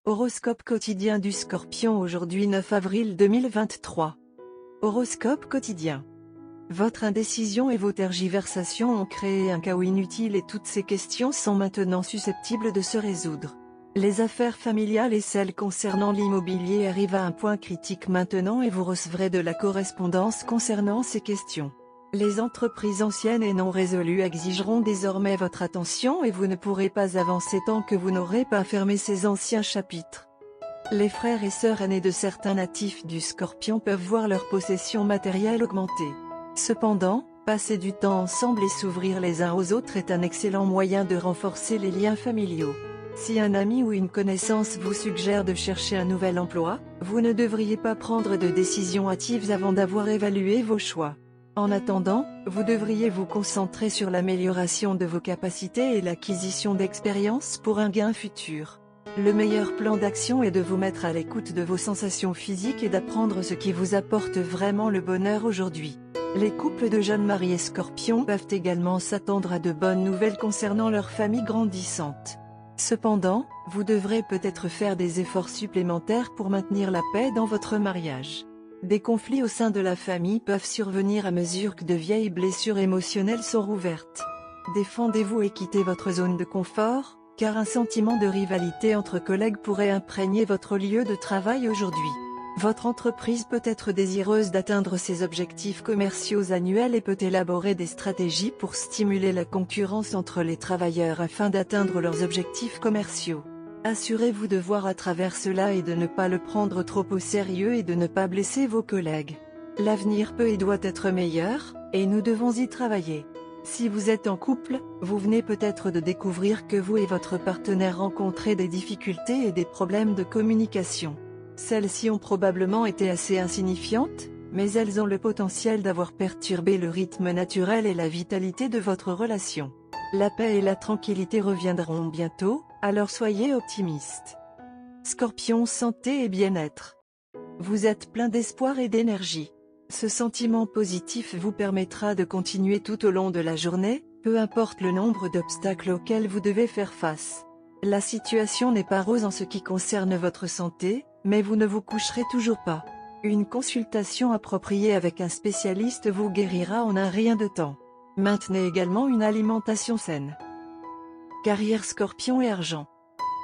Horoscope quotidien du Scorpion aujourd'hui 9 avril 2023. Horoscope quotidien. Votre indécision et vos tergiversations ont créé un chaos inutile et toutes ces questions sont maintenant susceptibles de se résoudre. Les affaires familiales et celles concernant l'immobilier arrivent à un point critique maintenant et vous recevrez de la correspondance concernant ces questions. Les entreprises anciennes et non résolues exigeront désormais votre attention et vous ne pourrez pas avancer tant que vous n'aurez pas fermé ces anciens chapitres. Les frères et sœurs aînés de certains natifs du Scorpion peuvent voir leur possession matérielle augmenter. Cependant, passer du temps ensemble et s'ouvrir les uns aux autres est un excellent moyen de renforcer les liens familiaux. Si un ami ou une connaissance vous suggère de chercher un nouvel emploi, vous ne devriez pas prendre de décisions hâtives avant d'avoir évalué vos choix. En attendant, vous devriez vous concentrer sur l'amélioration de vos capacités et l'acquisition d'expérience pour un gain futur. Le meilleur plan d'action est de vous mettre à l'écoute de vos sensations physiques et d'apprendre ce qui vous apporte vraiment le bonheur aujourd'hui. Les couples de jeunes mariés Scorpions peuvent également s'attendre à de bonnes nouvelles concernant leur famille grandissante. Cependant, vous devrez peut-être faire des efforts supplémentaires pour maintenir la paix dans votre mariage. Des conflits au sein de la famille peuvent survenir à mesure que de vieilles blessures émotionnelles sont rouvertes. Défendez-vous et quittez votre zone de confort, car un sentiment de rivalité entre collègues pourrait imprégner votre lieu de travail aujourd'hui. Votre entreprise peut être désireuse d'atteindre ses objectifs commerciaux annuels et peut élaborer des stratégies pour stimuler la concurrence entre les travailleurs afin d'atteindre leurs objectifs commerciaux. Assurez-vous de voir à travers cela et de ne pas le prendre trop au sérieux et de ne pas blesser vos collègues. L'avenir peut et doit être meilleur, et nous devons y travailler. Si vous êtes en couple, vous venez peut-être de découvrir que vous et votre partenaire rencontrez des difficultés et des problèmes de communication. Celles-ci ont probablement été assez insignifiantes, mais elles ont le potentiel d'avoir perturbé le rythme naturel et la vitalité de votre relation. La paix et la tranquillité reviendront bientôt, alors soyez optimistes. Scorpion, santé et bien-être. Vous êtes plein d'espoir et d'énergie. Ce sentiment positif vous permettra de continuer tout au long de la journée, peu importe le nombre d'obstacles auxquels vous devez faire face. La situation n'est pas rose en ce qui concerne votre santé, mais vous ne vous coucherez toujours pas. Une consultation appropriée avec un spécialiste vous guérira en un rien de temps. Maintenez également une alimentation saine. Carrière Scorpion et argent.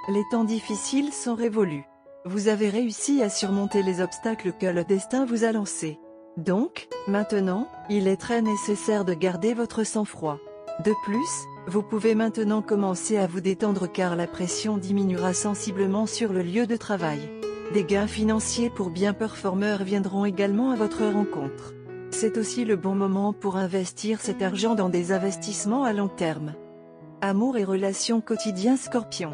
Les temps difficiles sont révolus. Vous avez réussi à surmonter les obstacles que le destin vous a lancés. Donc, maintenant, il est très nécessaire de garder votre sang-froid. De plus, vous pouvez maintenant commencer à vous détendre car la pression diminuera sensiblement sur le lieu de travail. Des gains financiers pour bien performeurs viendront également à votre rencontre. C'est aussi le bon moment pour investir cet argent dans des investissements à long terme. Amour et relations quotidiens Scorpion.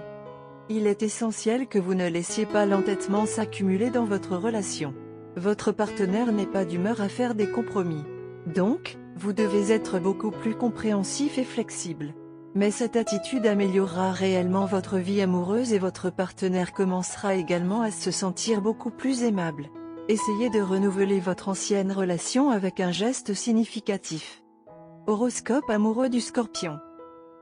Il est essentiel que vous ne laissiez pas l'entêtement s'accumuler dans votre relation. Votre partenaire n'est pas d'humeur à faire des compromis. Donc, vous devez être beaucoup plus compréhensif et flexible. Mais cette attitude améliorera réellement votre vie amoureuse et votre partenaire commencera également à se sentir beaucoup plus aimable. Essayez de renouveler votre ancienne relation avec un geste significatif. Horoscope amoureux du Scorpion.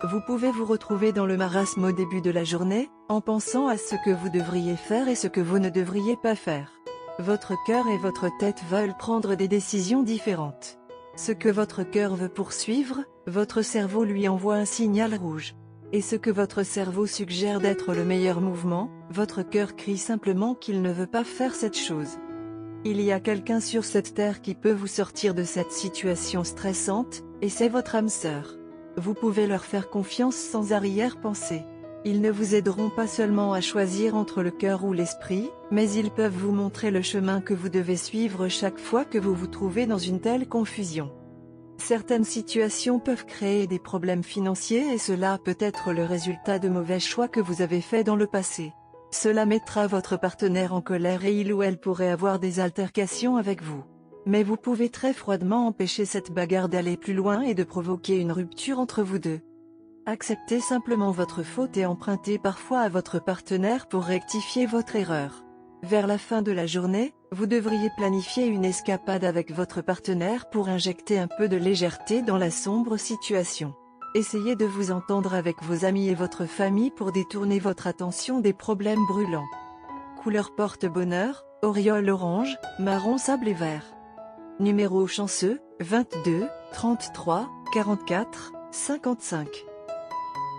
Vous pouvez vous retrouver dans le marasme au début de la journée, en pensant à ce que vous devriez faire et ce que vous ne devriez pas faire. Votre cœur et votre tête veulent prendre des décisions différentes. Ce que votre cœur veut poursuivre, votre cerveau lui envoie un signal rouge. Et ce que votre cerveau suggère d'être le meilleur mouvement, votre cœur crie simplement qu'il ne veut pas faire cette chose. Il y a quelqu'un sur cette terre qui peut vous sortir de cette situation stressante, et c'est votre âme sœur. Vous pouvez leur faire confiance sans arrière-pensée. Ils ne vous aideront pas seulement à choisir entre le cœur ou l'esprit, mais ils peuvent vous montrer le chemin que vous devez suivre chaque fois que vous vous trouvez dans une telle confusion. Certaines situations peuvent créer des problèmes financiers et cela peut être le résultat de mauvais choix que vous avez faits dans le passé. Cela mettra votre partenaire en colère et il ou elle pourrait avoir des altercations avec vous. Mais vous pouvez très froidement empêcher cette bagarre d'aller plus loin et de provoquer une rupture entre vous deux. Acceptez simplement votre faute et empruntez parfois à votre partenaire pour rectifier votre erreur. Vers la fin de la journée, vous devriez planifier une escapade avec votre partenaire pour injecter un peu de légèreté dans la sombre situation. Essayez de vous entendre avec vos amis et votre famille pour détourner votre attention des problèmes brûlants. Couleur porte-bonheur, auréole orange, marron sable et vert. Numéro chanceux, 22, 33, 44, 55.